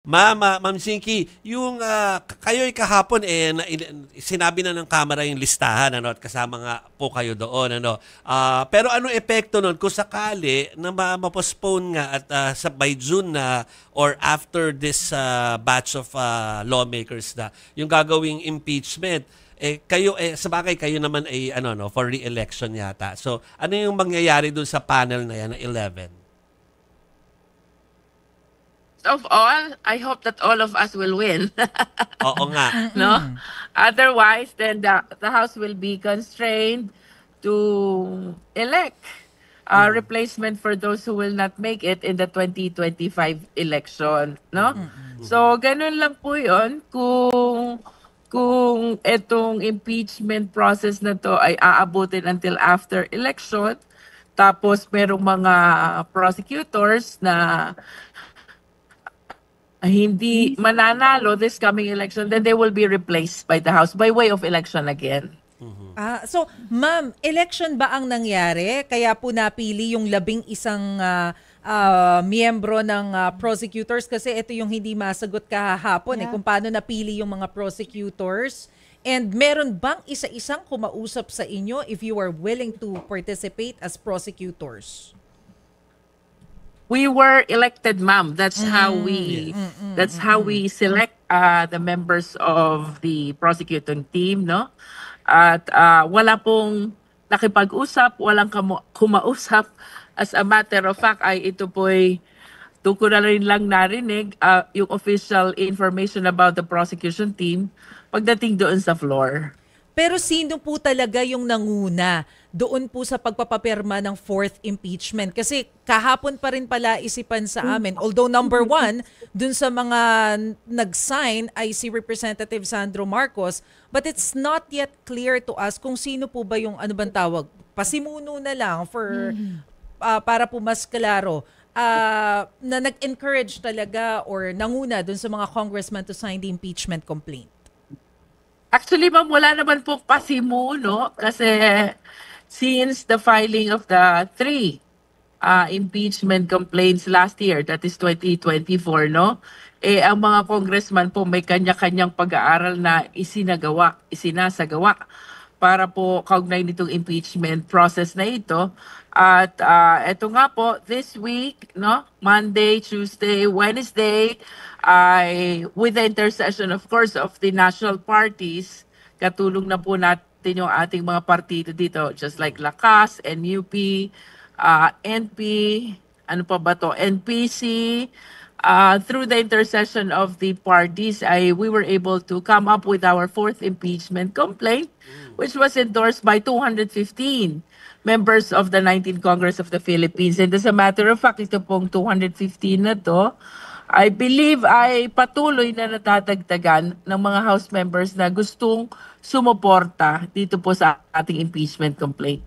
Ma'am Zinky, yung kayo'y kahapon sinabi na ng Kamara yung listahan ano at kasama nga po kayo doon ano. Pero anong epekto nun kung sakali na ma-postpone nga at by June na or after this batch of lawmakers na yung gagawing impeachment kayo sa bagay kayo naman ay ano no for re-election yata. So ano yung mangyayari dun sa panel na yan na 11? Of all, I hope that all of us will win. Oo nga. No? Otherwise, then the House will be constrained to elect a replacement for those who will not make it in the 2025 election. No? So, ganun lang po yun kung itong impeachment process na to ay aabutin until after election. Tapos merong mga prosecutors na hindi mananalo this coming election, then they will be replaced by the House by way of election again. So, ma'am, election ba ang nangyari? Kaya po napili yung 11 miyembro ng prosecutors kasi ito yung hindi masagot kahapon kung paano napili yung mga prosecutors. And meron bang isa-isang kumausap sa inyo if you are willing to participate as prosecutors? We were elected, ma'am. That's how we select the members of the prosecuting team, no? At wala pong nakipag-usap, walang kumausap. As a matter of fact, ito po'y tungkol na rin lang narinig yung official information about the prosecution team pagdating doon sa floor. Pero sino po talaga yung nanguna doon po sa pagpapapirma ng fourth impeachment? Kasi kahapon pa rin pala isipan sa amin. Although number one, dun sa mga nag-sign ay si Representative Sandro Marcos, but it's not yet clear to us kung sino po ba yung ano bang tawag? Pasimuno na lang for para po mas klaro. Na nag-encourage talaga or nanguna dun sa mga congressman to sign the impeachment complaint. Actually, ma'am, wala naman po pasimuno kasi since the filing of the 3 impeachment complaints last year, that is 2024, no? Ang mga congressman po may kanya-kanyang pag-aaral na isinasagawa para po kaugnay nitong impeachment process na ito. At eto nga po, this week, no, Monday, Tuesday, Wednesday, with the intercession, of course, of the national parties, katulong na po natin yung ating mga partido dito, just like Lakas, NUP, NP, ano pa ba to, NPC, through the intercession of the parties, we were able to come up with our fourth impeachment complaint, which was endorsed by 215 members of the 19th Congress of the Philippines. And as a matter of fact, ito pong 215 na to, I believe ay patuloy na natatagtagan ng mga House members na gustong sumuporta dito po sa ating impeachment complaint.